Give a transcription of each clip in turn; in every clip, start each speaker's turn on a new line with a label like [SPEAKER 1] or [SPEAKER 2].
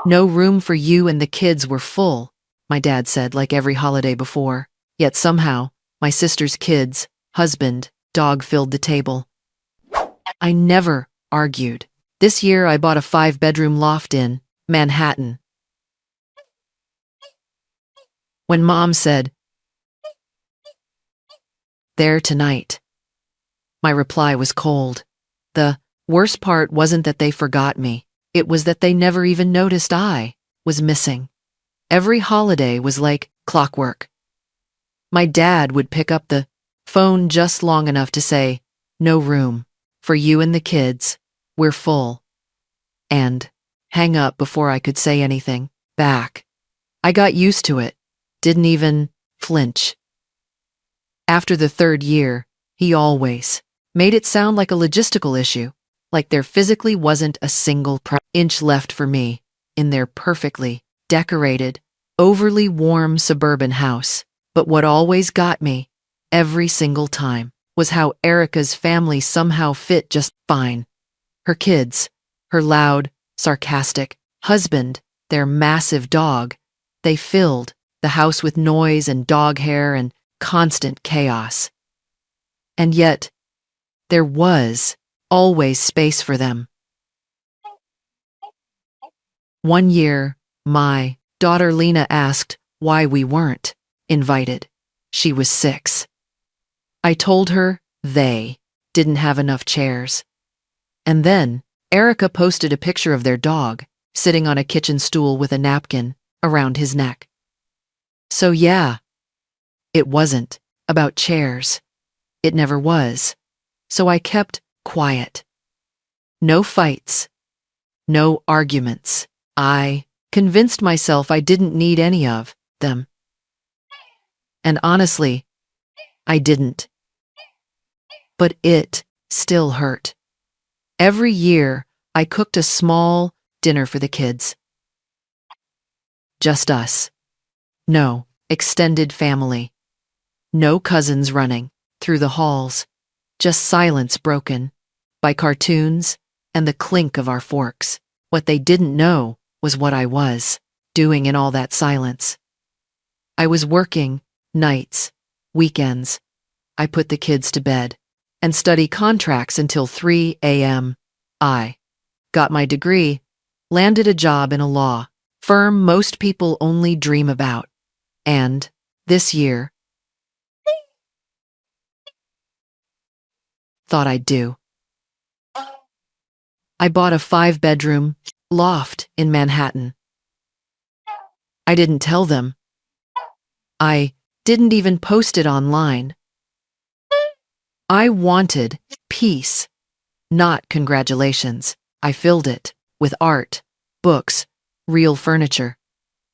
[SPEAKER 1] No room for you and the kids were full, my dad said like every holiday before. Yet somehow, my sister's kids, husband, dog filled the table. I never argued. This year I bought a 5-bedroom loft in Manhattan. When Mom said, "There tonight," my reply was cold. The worst part wasn't that they forgot me. It was that they never even noticed I was missing. Every holiday was like clockwork. My dad would pick up the phone just long enough to say, "No room for you and the kids, we're full," and hang up before I could say anything back. I got used to it, didn't even flinch. After the 3rd year, he always made it sound like a logistical issue, like there physically wasn't a single inch left for me in their perfectly decorated, overly warm suburban house. But what always got me, every single time, was how Erica's family somehow fit just fine. Her kids, her loud, sarcastic husband, their massive dog, they filled the house with noise and dog hair and constant chaos. And yet, there was always space for them. One year, my daughter Lena asked why we weren't invited. She was 6. I told her they didn't have enough chairs. And then Erica posted a picture of their dog sitting on a kitchen stool with a napkin around his neck. So yeah, it wasn't about chairs. It never was. So I kept quiet. No fights. No arguments. I convinced myself I didn't need any of them. And honestly, I didn't. But it still hurt. Every year, I cooked a small dinner for the kids. Just us. No extended family. No cousins running through the halls. Just silence broken by cartoons and the clink of our forks. What they didn't know was what I was doing in all that silence. I was working nights, weekends. I put the kids to bed and study contracts until 3 a.m. I got my degree, landed a job in a law firm most people only dream about. And this year, thought I'd do. I bought a 5-bedroom loft in Manhattan. I didn't tell them. I didn't even post it online. I wanted peace, not congratulations. I filled it with art, books, real furniture,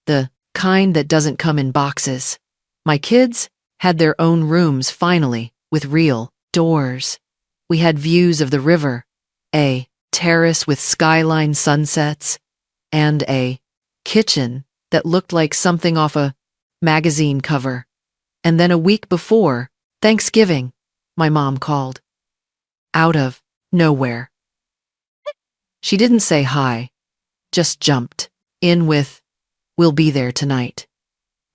[SPEAKER 1] the kind that doesn't come in boxes. My kids had their own rooms finally, with real doors. We had views of the river, a terrace with skyline sunsets, and a kitchen that looked like something off a magazine cover. And then a week before Thanksgiving, my mom called. Out of nowhere. She didn't say hi, just jumped in with, "We'll be there tonight.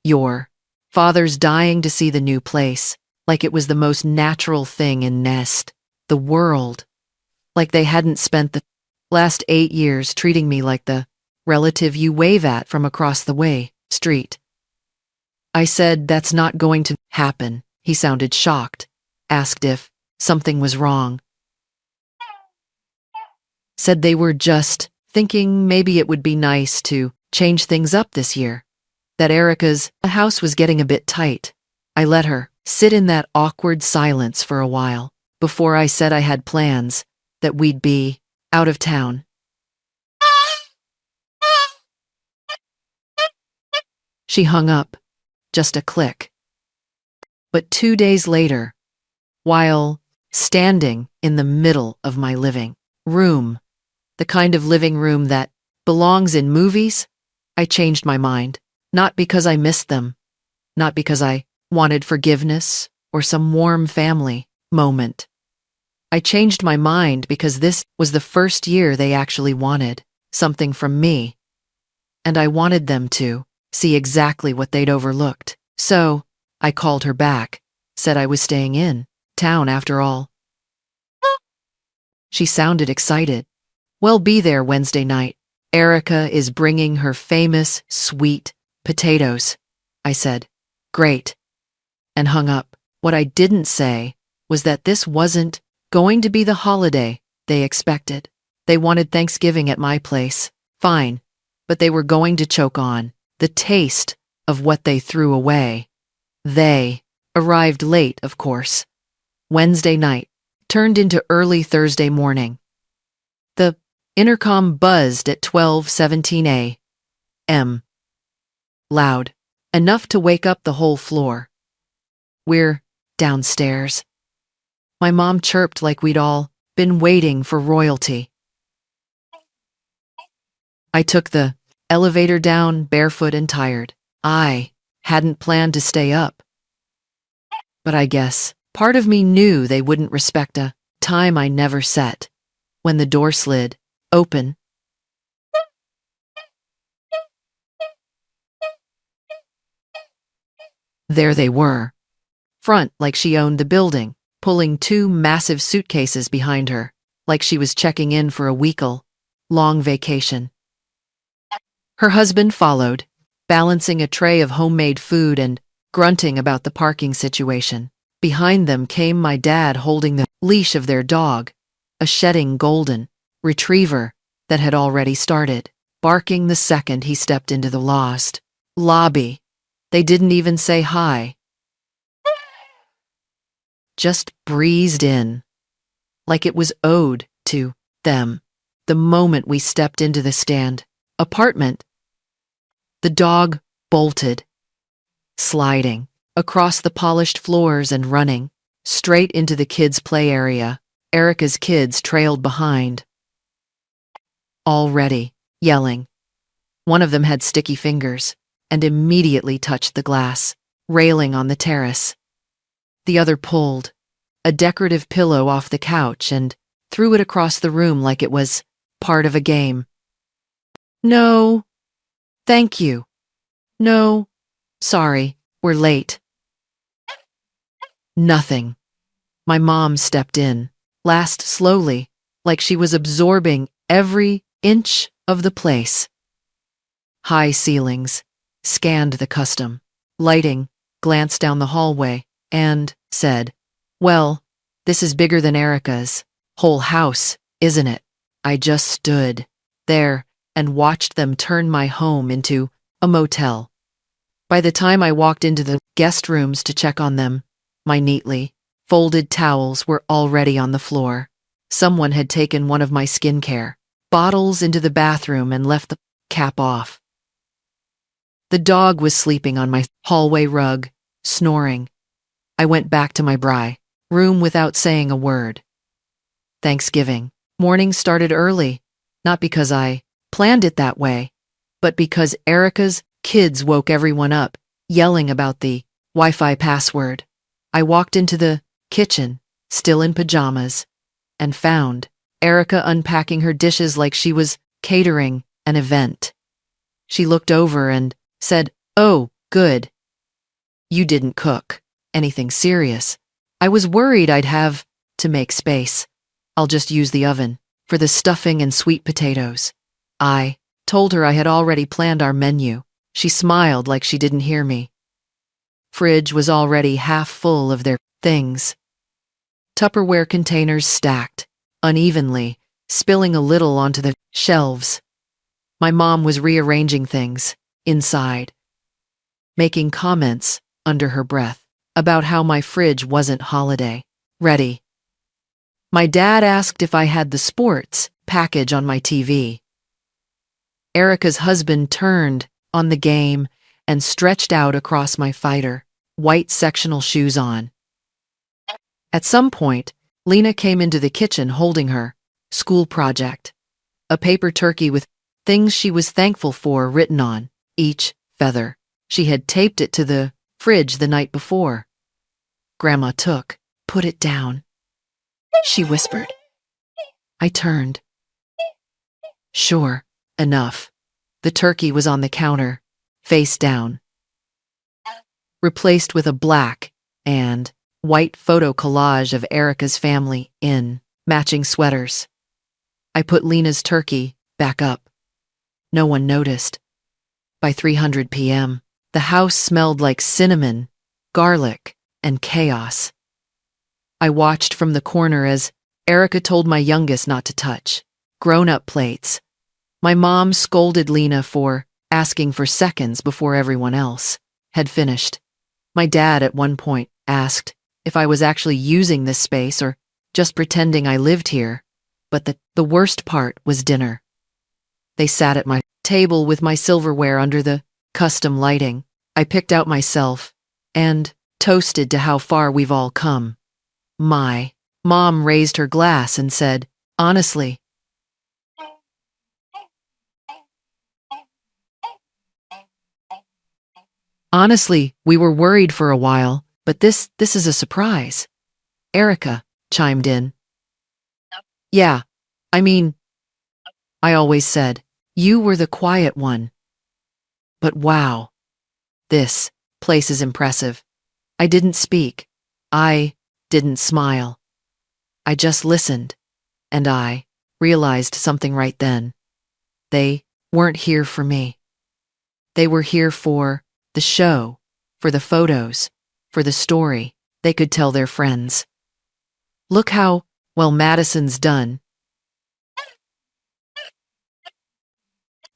[SPEAKER 1] Your father's dying to see the new place," like it was the most natural thing in the world. Like they hadn't spent the last 8 years treating me like the relative you wave at from across the street. I said that's not going to happen. He sounded shocked, asked if something was wrong. Said they were just thinking maybe it would be nice to change things up this year. That Erica's house was getting a bit tight. I let her sit in that awkward silence for a while before I said I had plans, that we'd be out of town. She hung up, just a click. But 2 days later, while standing in the middle of my living room, the kind of living room that belongs in movies, I changed my mind. Not because I missed them, not because I wanted forgiveness or some warm family moment. I changed my mind because this was the first year they actually wanted something from me. and I wanted them to see exactly what they'd overlooked. So, I called her back, said I was staying in town after all. She sounded excited. We'll be there Wednesday night. Erica is bringing her famous sweet potatoes, I said. Great. And hung up. What I didn't say was that this wasn't going to be the holiday they expected. They wanted Thanksgiving at my place. Fine. But they were going to choke on the taste of what they threw away. They arrived late, of course. Wednesday night turned into early Thursday morning. The intercom buzzed at 12:17 a.m. Loud, enough to wake up the whole floor. We're downstairs. My mom chirped like we'd all been waiting for royalty. I took the elevator down barefoot and tired. I hadn't planned to stay up. But I guess part of me knew they wouldn't respect a time I never set. When the door slid open, there they were, front like she owned the building, pulling two massive suitcases behind her, like she was checking in for a week-long vacation. Her husband followed, balancing a tray of homemade food and grunting about the parking situation. Behind them came my dad holding the leash of their dog, a shedding golden retriever that had already started barking the second he stepped into the Loft lobby. They didn't even say hi. Just breezed in, like it was owed to them. The moment we stepped into the stand apartment, the dog bolted, sliding across the polished floors and running straight into the kids' play area. Erica's kids trailed behind, already yelling. One of them had sticky fingers and immediately touched the glass railing on the terrace. The other pulled a decorative pillow off the couch and threw it across the room like it was part of a game. No, thank you. No, sorry, we're late. Nothing. My mom stepped in, last slowly, like she was absorbing every inch of the place. High ceilings, scanned the custom lighting, glanced down the hallway, and said, well, this is bigger than Erica's whole house, isn't it? I just stood there and watched them turn my home into a motel. By the time I walked into the guest rooms to check on them, my neatly folded towels were already on the floor. Someone had taken one of my skincare bottles into the bathroom and left the cap off. The dog was sleeping on my hallway rug, snoring. I went back to my room without saying a word. Thanksgiving morning started early, not because I planned it that way, but because Erica's kids woke everyone up, yelling about the Wi-Fi password. I walked into the kitchen, still in pajamas, and found Erica unpacking her dishes like she was catering an event. She looked over and said, "Oh, good. You didn't cook anything serious." I was worried I'd have to make space. I'll just use the oven for the stuffing and sweet potatoes. I told her I had already planned our menu. She smiled like she didn't hear me. Fridge was already half full of their things. Tupperware containers stacked unevenly, spilling a little onto the shelves. My mom was rearranging things inside, making comments under her breath about how my fridge wasn't holiday ready. My dad asked if I had the sports package on my TV. Erica's husband turned on the game and stretched out across my fighter, white sectional shoes on. At some point, Lena came into the kitchen holding her school project, a paper turkey with things she was thankful for written on each feather. She had taped it to the fridge the night before. Grandma put it down, she whispered. I turned. Sure enough, The turkey was on the counter, face down, replaced with a black and white photo collage of Erica's family in matching sweaters. I put Lena's turkey back up. No one noticed. By 3:00 p.m., the house smelled like cinnamon, garlic, and chaos. I watched from the corner as Erica told my youngest not to touch grown-up plates. My mom scolded Lena for asking for seconds before everyone else had finished. My dad at one point asked if I was actually using this space or just pretending I lived here, but the worst part was dinner. They sat at my table with my silverware under the custom lighting I picked out myself and toasted to how far we've all come. My mom raised her glass and said, "Honestly, we were worried for a while, but this is a surprise." Erica chimed in. "Yeah, I mean, I always said, you were the quiet one. But wow, this place is impressive." I didn't speak. I didn't smile. I just listened, and I realized something right then. They weren't here for me. They were here for the show, for the photos, for the story they could tell their friends. "Look how well Madison's done."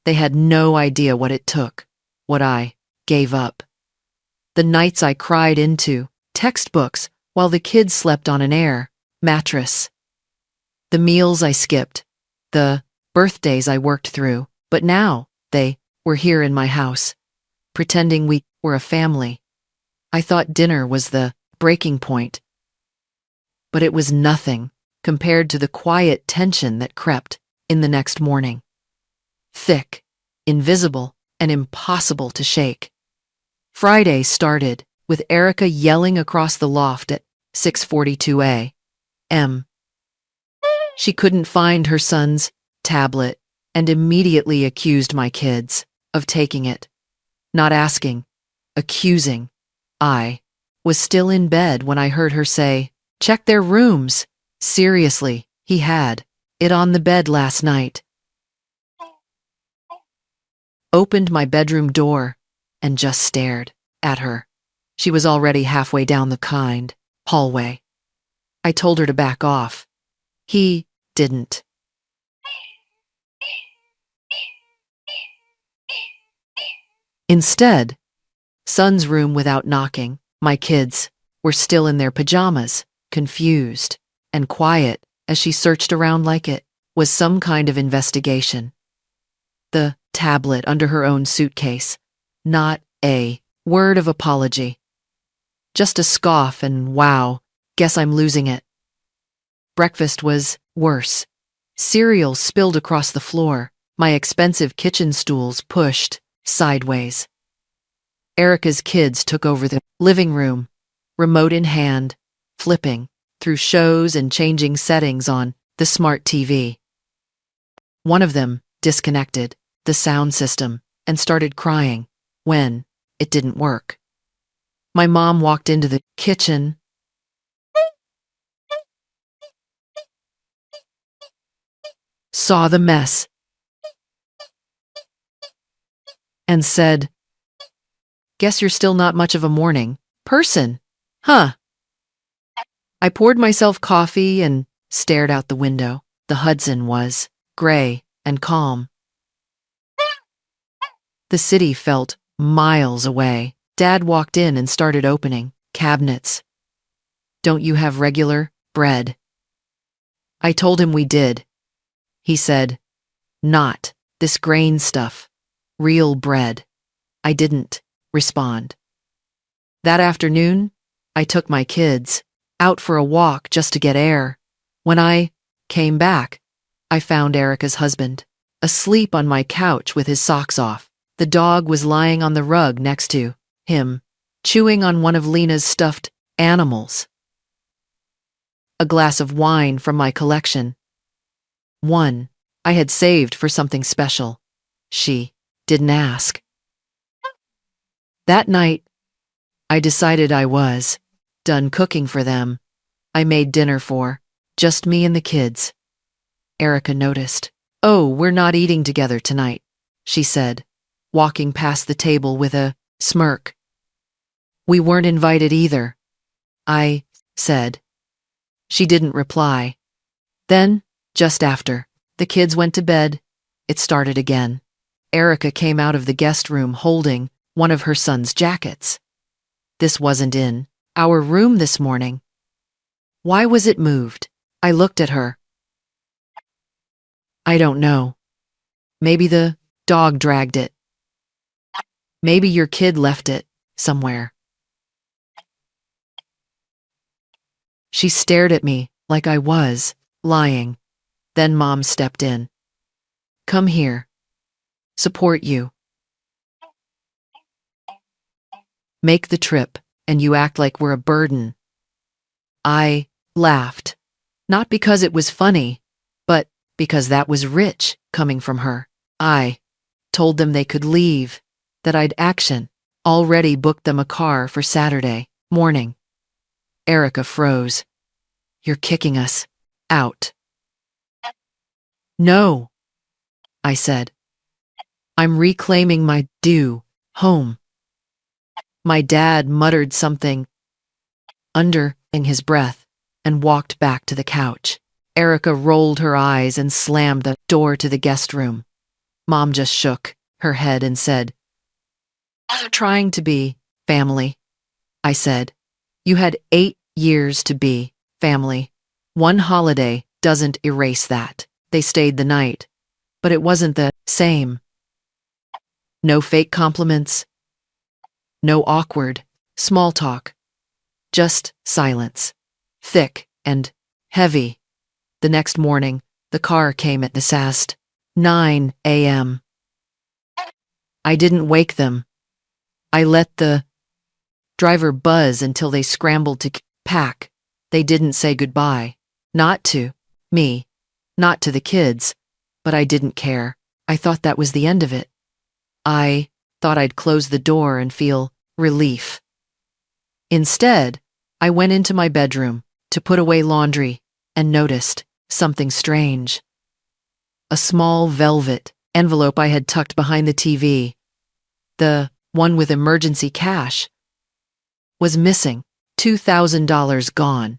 [SPEAKER 1] They had no idea what it took, what I gave up. The nights I cried into textbooks while the kids slept on an air mattress. The meals I skipped, the birthdays I worked through, but now they were here in my house, pretending we were a family. I thought dinner was the breaking point, but it was nothing compared to the quiet tension that crept in the next morning. Thick, invisible, and impossible to shake. Friday started with Erica yelling across the loft at 6:42 a.m. She couldn't find her son's tablet and immediately accused my kids of taking it. Not asking, accusing. I was still in bed when I heard her say, "Check their rooms." Seriously, he had it on the bed last night. Opened my bedroom door and just stared at her. She was already halfway down the kind hallway. I told her to back off. He didn't. Instead, son's room without knocking, my kids were still in their pajamas, confused and quiet as she searched around like it was some kind of investigation. The tablet under her own suitcase, not a word of apology. Just a scoff and wow, guess I'm losing it. Breakfast was worse. Cereal spilled across the floor, my expensive kitchen stools pushed sideways. Erica's kids took over the living room, remote in hand, flipping through shows and changing settings on the smart TV. One of them disconnected the sound system and started crying when it didn't work. My mom walked into the kitchen, saw the mess, and said, "Guess you're still not much of a morning person, huh?" I poured myself coffee and stared out the window. The Hudson was gray and calm. The city felt miles away. Dad walked in and started opening cabinets. "Don't you have regular bread?" I told him we did. He said, "Not this grain stuff. Real bread." I didn't respond. That afternoon, I took my kids out for a walk just to get air. When I came back, I found Erica's husband asleep on my couch with his socks off. The dog was lying on the rug next to him, chewing on one of Lena's stuffed animals. A glass of wine from my collection. One I had saved for something special. She didn't ask. That night, I decided I was done cooking for them. I made dinner for just me and the kids. Erica noticed. "Oh, we're not eating together tonight," she said, walking past the table with a smirk. "We weren't invited either," I said. She didn't reply. Then, just after the kids went to bed, it started again. Erica came out of the guest room holding one of her son's jackets. This wasn't in our room this morning. Why was it moved? I looked at her. "I don't know. Maybe the dog dragged it. Maybe your kid left it somewhere." She stared at me like I was lying. Then Mom stepped in. "Come here. Support you. Make the trip, and you act like we're a burden." I laughed, not because it was funny, but because that was rich coming from her. I told them they could leave, that I'd already booked them a car for Saturday morning. Erica froze. "You're kicking us out." "No," I said. "I'm reclaiming my due home." My dad muttered something under in his breath and walked back to the couch. Erica rolled her eyes and slammed the door to the guest room. Mom just shook her head and said, "Trying to be family." I said, "You had 8 years to be family. One holiday doesn't erase that." They stayed the night, but it wasn't the same. No fake compliments, no awkward small talk, just silence, thick and heavy. The next morning, the car came at the 9 a.m. I didn't wake them. I let the driver buzz until they scrambled to pack. They didn't say goodbye. Not to me, not to the kids, but I didn't care. I thought that was the end of it. I thought I'd close the door and feel relief. Instead, I went into my bedroom to put away laundry and noticed something strange. A small velvet envelope I had tucked behind the TV, the one with emergency cash, was missing. $2,000 gone.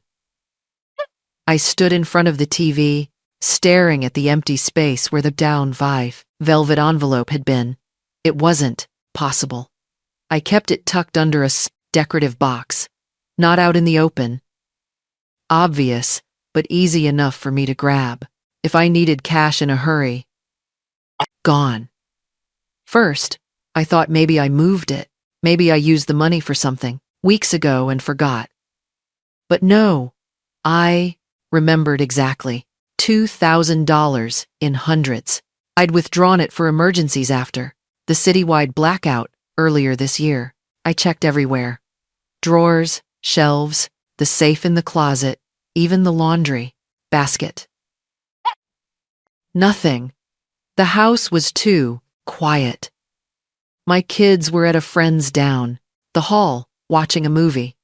[SPEAKER 1] I stood in front of the TV, staring at the empty space where the down velvet envelope had been. It wasn't possible. I kept it tucked under a decorative box, not out in the open. Obvious, but easy enough for me to grab if I needed cash in a hurry. Gone. First, I thought maybe I moved it. Maybe I used the money for something weeks ago and forgot. But no, I remembered exactly. $2,000 in hundreds. I'd withdrawn it for emergencies after the citywide blackout earlier this year. I checked everywhere. Drawers, shelves, the safe in the closet, even the laundry basket. Nothing. The house was too quiet. My kids were at a friend's down the hall watching a movie.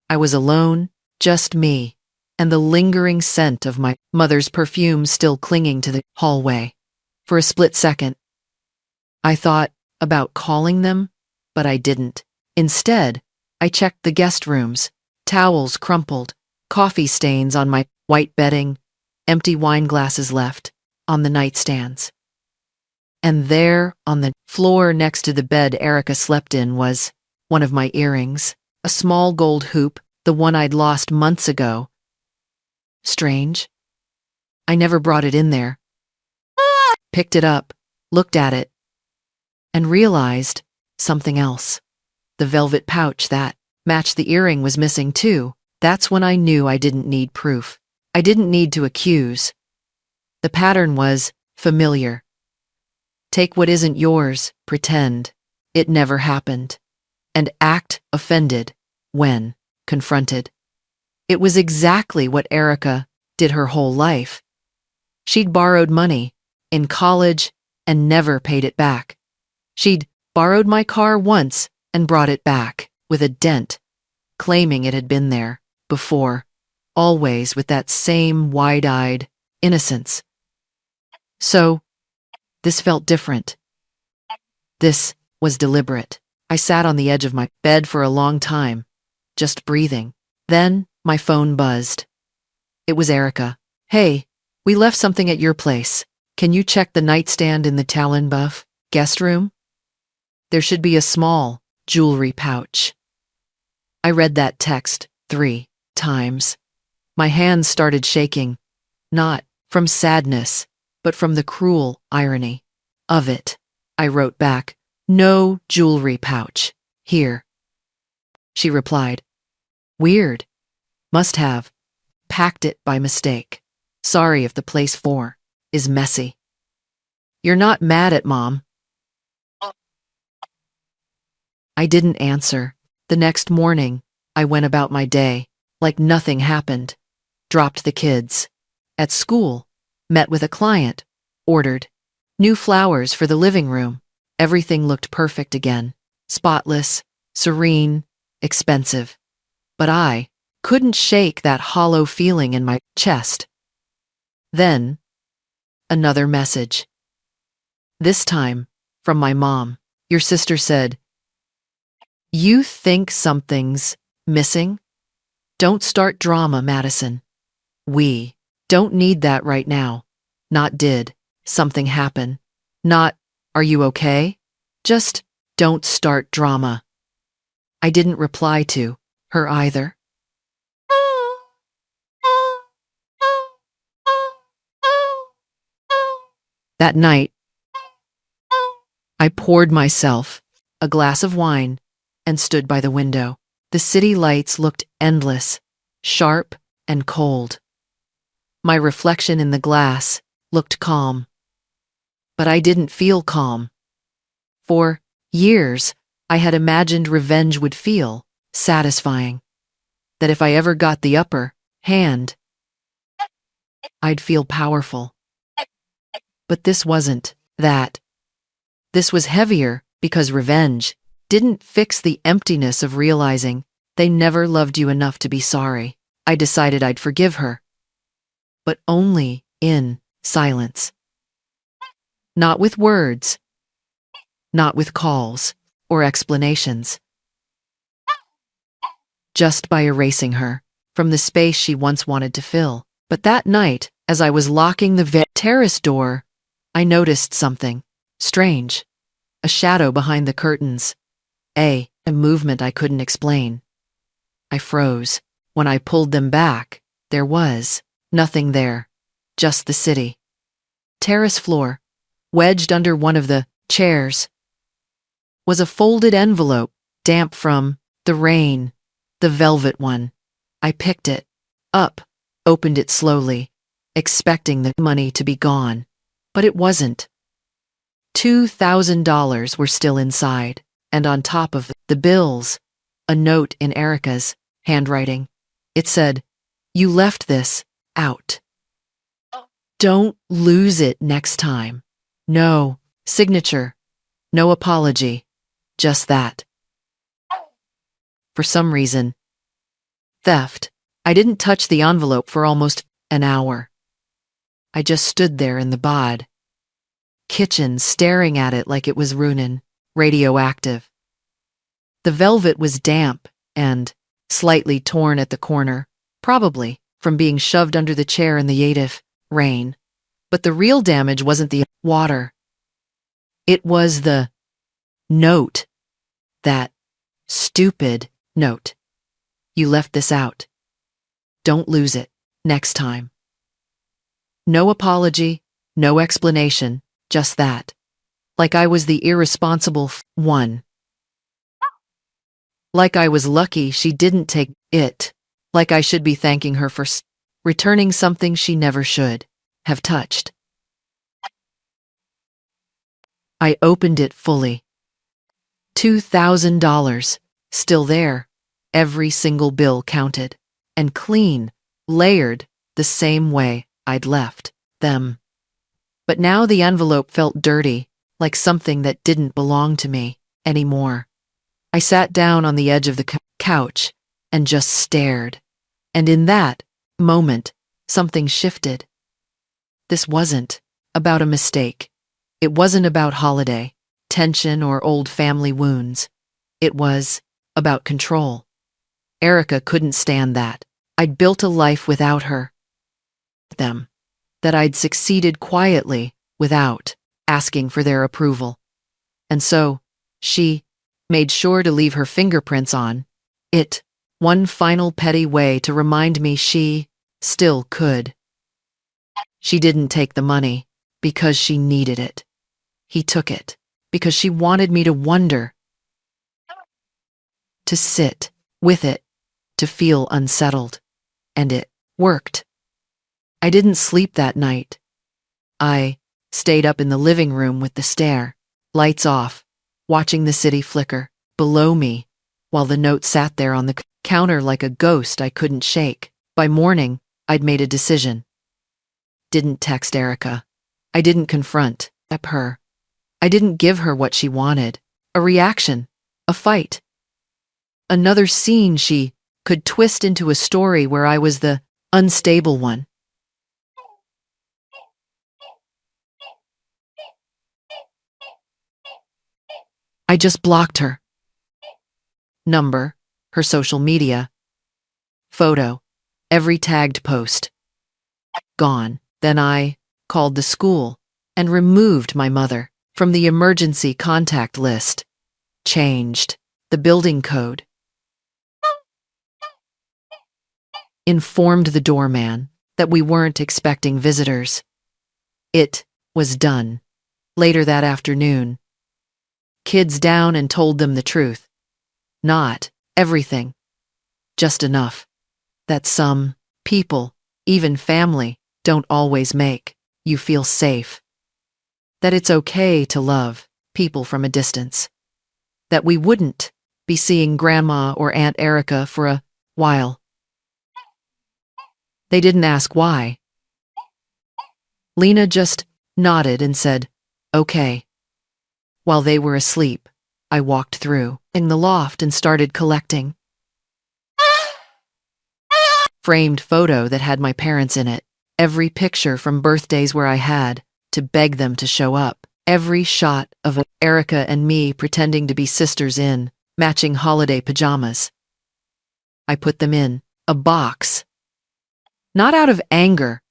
[SPEAKER 1] I was alone, just me, and the lingering scent of my mother's perfume still clinging to the hallway. For a split second, I thought about calling them, but I didn't. Instead, I checked the guest rooms, towels crumpled, coffee stains on my white bedding, empty wine glasses left on the nightstands. And there, on the floor next to the bed Erica slept in, was one of my earrings, a small gold hoop, the one I'd lost months ago. Strange. I never brought it in there. Picked it up, looked at it, and realized something else. The velvet pouch that matched the earring was missing too. That's when I knew I didn't need proof. I didn't need to accuse. The pattern was familiar. Take what isn't yours, pretend it never happened, and act offended when confronted. It was exactly what Erica did her whole life. She'd borrowed money in college and never paid it back. She'd borrowed my car once and brought it back with a dent, claiming it had been there before, always with that same wide-eyed innocence. So, this felt different. This was deliberate. I sat on the edge of my bed for a long time, just breathing. Then, my phone buzzed. It was Erica. "Hey, we left something at your place. Can you check the nightstand in the Talon Buff guest room? There should be a small jewelry pouch." I read that text 3 times. My hands started shaking, not from sadness, but from the cruel irony of it. I wrote back, "No jewelry pouch. Here." She replied, "Weird. Must have packed it by mistake. Sorry if the place 4 is messy." "You're not mad at Mom?" I didn't answer. The next morning, I went about my day like nothing happened. Dropped the kids at school, met with a client, ordered new flowers for the living room. Everything looked perfect again, spotless, serene, expensive. But I couldn't shake that hollow feeling in my chest. Then, another message. This time, from my mom. Your sister said, "You think something's missing? Don't start drama, Madison. We don't need that right now. Not did something happen. Not, are you okay? Just don't start drama." I didn't reply to her either. That night, I poured myself a glass of wine and stood by the window. The city lights looked endless, sharp and cold. My reflection in the glass looked calm. But I didn't feel calm. For years, I had imagined revenge would feel satisfying. That if I ever got the upper hand, I'd feel powerful. But this wasn't that. This was heavier because revenge didn't fix the emptiness of realizing they never loved you enough to be sorry. I decided I'd forgive her. But only in silence. Not with words. Not with calls or explanations. Just by erasing her from the space she once wanted to fill. But that night, as I was locking the terrace door, I noticed something strange. A shadow behind the curtains. A movement I couldn't explain. I froze. When I pulled them back, there was nothing there. Just the city. Terrace floor, wedged under one of the chairs, was a folded envelope, damp from the rain, the velvet one. I picked it up, opened it slowly, expecting the money to be gone. But it wasn't. $2,000 were still inside, and on top of the bills, a note in Erica's handwriting. It said, "You left this out. Don't lose it next time." No signature, no apology, just that. For some reason, theft. I didn't touch the envelope for almost an hour. I just stood there in the bod kitchen staring at it like it was ruinin', radioactive. The velvet was damp and slightly torn at the corner, probably from being shoved under the chair in the Yatif rain. But the real damage wasn't the water. It was the note. That stupid note. "You left this out. Don't lose it next time." No apology, no explanation, just that. Like I was the irresponsible one. Like I was lucky she didn't take it. Like I should be thanking her for returning something she never should have touched. I opened it fully. $2,000, still there. Every single bill counted. And clean, layered, the same way I'd left them. But now the envelope felt dirty, like something that didn't belong to me anymore. I sat down on the edge of the couch and just stared. And in that moment, something shifted. This wasn't about a mistake. It wasn't about holiday, tension, or old family wounds. It was about control. Erica couldn't stand that. I'd built a life without her. Them. That I'd succeeded quietly without asking for their approval. And so, she made sure to leave her fingerprints on it, one final petty way to remind me she still could. She didn't take the money because she needed it. He took it because she wanted me to wonder, to sit with it, to feel unsettled. And it worked. I didn't sleep that night. I stayed up in the living room with the stare, lights off, watching the city flicker below me, while the note sat there on the counter like a ghost I couldn't shake. By morning, I'd made a decision. Didn't text Erica. I didn't confront her. I didn't give her what she wanted. A reaction. A fight. Another scene she could twist into a story where I was the unstable one. I just blocked her. Number, her social media, photo, every tagged post. Gone. Then I called the school and removed my mother from the emergency contact list. Changed the building code. Informed the doorman that we weren't expecting visitors. It was done. Later that afternoon, kids down and told them the truth. Not everything, just enough that some people, even family, don't always make you feel safe. That it's okay to love people from a distance. That we wouldn't be seeing Grandma or Aunt Erica for a while. They didn't ask why. Lena just nodded and said, "Okay." While they were asleep, I walked through in the loft and started collecting. Framed photo that had my parents in it. Every picture from birthdays where I had to beg them to show up. Every shot of Erica and me pretending to be sisters in matching holiday pajamas. I put them in a box. Not out of anger,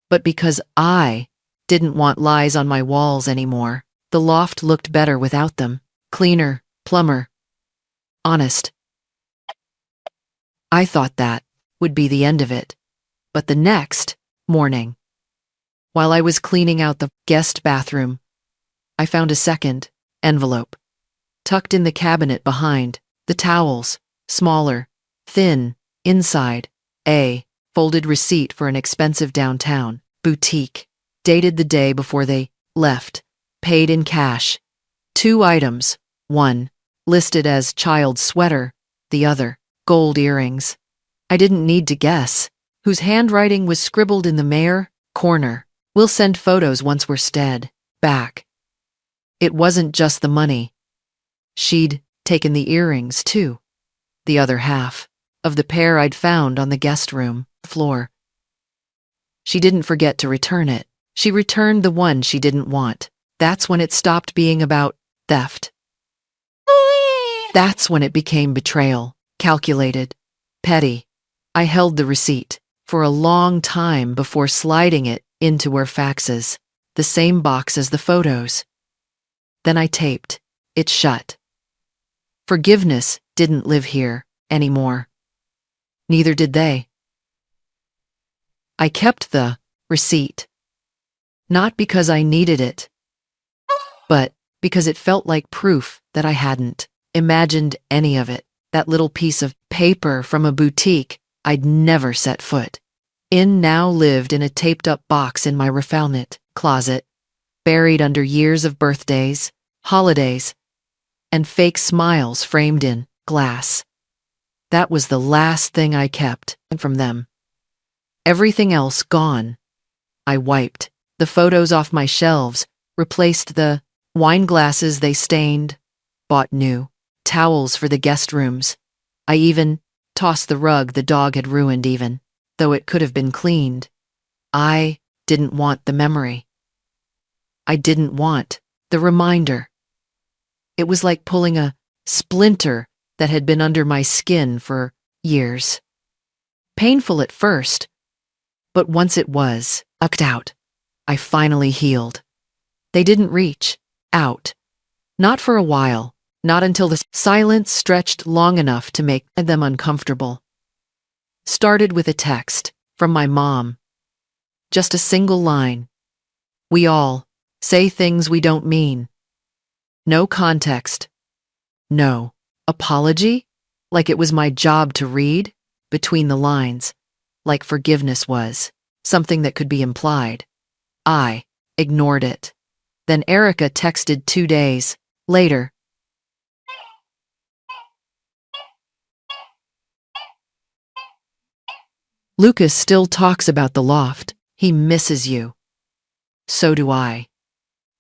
[SPEAKER 1] but because I didn't want lies on my walls anymore. The loft looked better without them. Cleaner, plumber, honest. I thought that would be the end of it. But the next morning, while I was cleaning out the guest bathroom, I found a second envelope, tucked in the cabinet behind, the towels, smaller, thin, inside, a folded receipt for an expensive downtown boutique, dated the day before they left, paid in cash. 2 items, one listed as child sweater, the other gold earrings. I didn't need to guess whose handwriting was scribbled in the mayor corner. "We'll send photos once we're stead back." It wasn't just the money. She'd taken the earrings, too. The other half of the pair I'd found on the guest room floor. She didn't forget to return it. She returned the one she didn't want. That's when it stopped being about theft. That's when it became betrayal. Calculated. Petty. I held the receipt for a long time before sliding it into her faxes, the same box as the photos. Then I taped it shut. Forgiveness didn't live here anymore. Neither did they. I kept the receipt. Not because I needed it, but because it felt like proof that I hadn't imagined any of it. That little piece of paper from a boutique I'd never set foot in now lived in a taped-up box in my refoulement closet, buried under years of birthdays, holidays, and fake smiles framed in glass. That was the last thing I kept from them. Everything else gone. I wiped the photos off my shelves, replaced the Wine glasses they stained, bought new. Towels for the guest rooms. I even tossed the rug the dog had ruined even, though it could have been cleaned. I didn't want the memory. I didn't want the reminder. It was like pulling a splinter that had been under my skin for years. Painful at first, but once it was sucked out, I finally healed. They didn't reach out. Not for a while, not until the silence stretched long enough to make them uncomfortable. Started with a text from my mom. Just a single line. We all say things we don't mean. No context. No apology, like it was my job to read between the lines, like forgiveness was something that could be implied. I ignored it. Then Erica texted 2 days later. Lucas still talks about the loft. He misses you. So do I.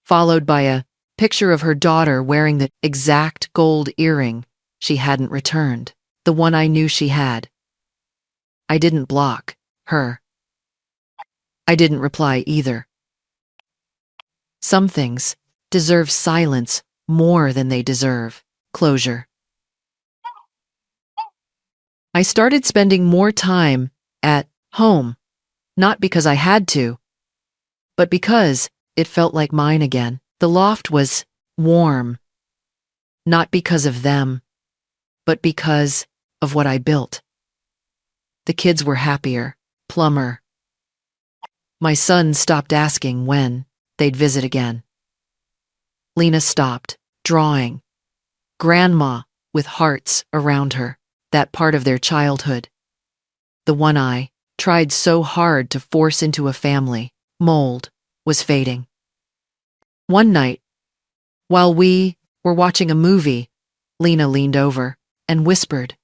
[SPEAKER 1] Followed by a picture of her daughter wearing the exact gold earring she hadn't returned, the one I knew she had. I didn't block her. I didn't reply either. Some things deserve silence more than they deserve closure. I started spending more time at home, not because I had to, but because it felt like mine again. The loft was warm, not because of them, but because of what I built. The kids were happier, plumber. My son stopped asking when they'd visit again. Lena stopped drawing. Grandma with hearts around her, that part of their childhood. The one I tried so hard to force into a family mold was fading. One night, while we were watching a movie, Lena leaned over and whispered,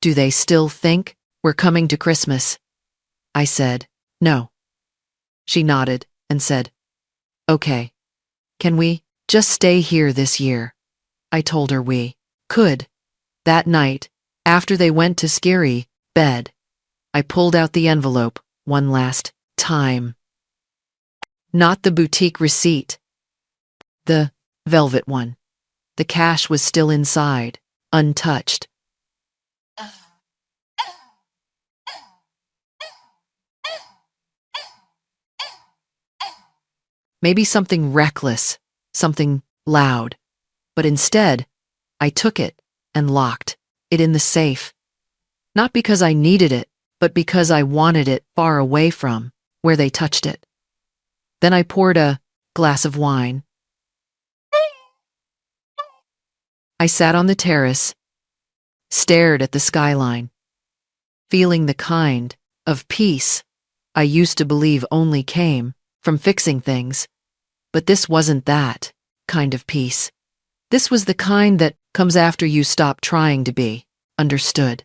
[SPEAKER 1] "Do they still think we're coming to Christmas?" I said, "No." She nodded and said, "Okay. Can we just stay here this year?" I told her we could. That night, after they went to scary bed, I pulled out the envelope one last time. Not the boutique receipt. The velvet one. The cash was still inside, untouched. Maybe something reckless, something loud. But instead, I took it and locked it in the safe. Not because I needed it, but because I wanted it far away from where they touched it. Then I poured a glass of wine. I sat on the terrace, stared at the skyline, feeling the kind of peace I used to believe only came from fixing things. But this wasn't that kind of peace. This was the kind that comes after you stop trying to be understood.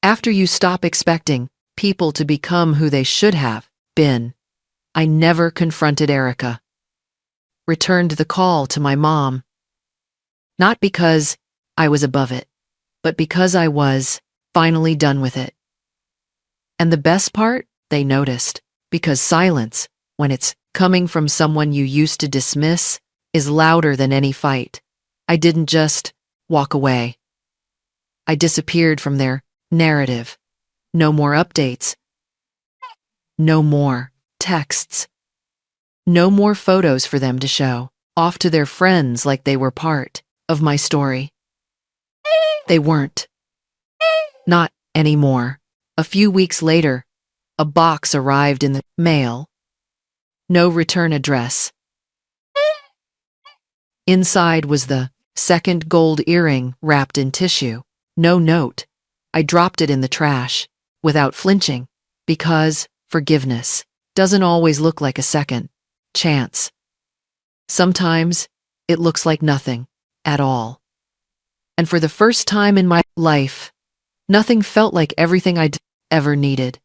[SPEAKER 1] After you stop expecting people to become who they should have been. I never confronted Erica. Returned the call to my mom. Not because I was above it, but because I was finally done with it. And the best part, they noticed, because silence, when it's coming from someone you used to dismiss, is louder than any fight. I didn't just walk away. I disappeared from their narrative. No more updates. No more texts. No more photos for them to show off to their friends like they were part of my story. They weren't. Not anymore. A few weeks later, a box arrived in the mail. No return address. Inside was the second gold earring wrapped in tissue. No note. I dropped it in the trash, without flinching, because forgiveness doesn't always look like a second chance. Sometimes it looks like nothing at all. And for the first time in my life, nothing felt like everything I'd ever needed.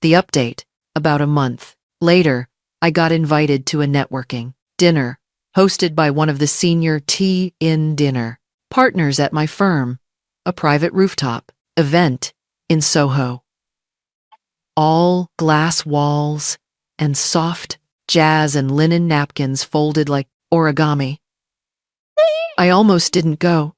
[SPEAKER 1] The update, about a month later, I got invited to a networking dinner hosted by one of the senior tea-in dinner partners at my firm, a private rooftop event in Soho. All glass walls and soft jazz and linen napkins folded like origami. I almost didn't go.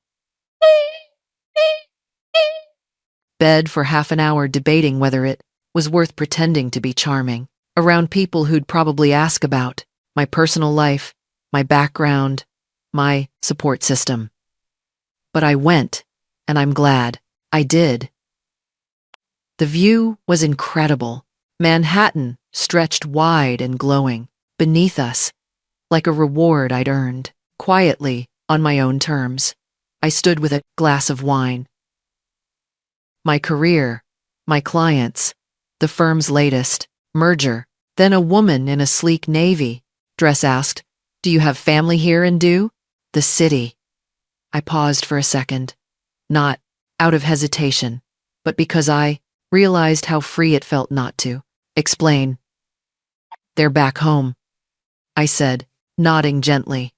[SPEAKER 1] Bed for half an hour debating whether it was worth pretending to be charming, around people who'd probably ask about my personal life, my background, my support system. But I went, and I'm glad I did. The view was incredible. Manhattan stretched wide and glowing beneath us, like a reward I'd earned. Quietly, on my own terms, I stood with a glass of wine. My career, my clients, the firm's latest merger. Then a woman in a sleek navy dress asked, "Do you have family here in the city?" I paused for a second, not out of hesitation, but because I realized how free it felt not to explain. "They're back home," I said, nodding gently.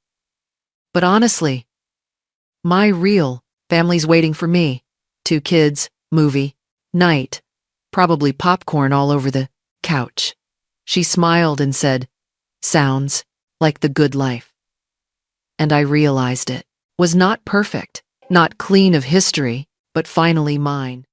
[SPEAKER 1] "But honestly, my real family's waiting for me. 2 kids, movie, night, probably popcorn all over the couch." She smiled and said, "Sounds like the good life." And I realized it was not perfect, not clean of history, but finally mine.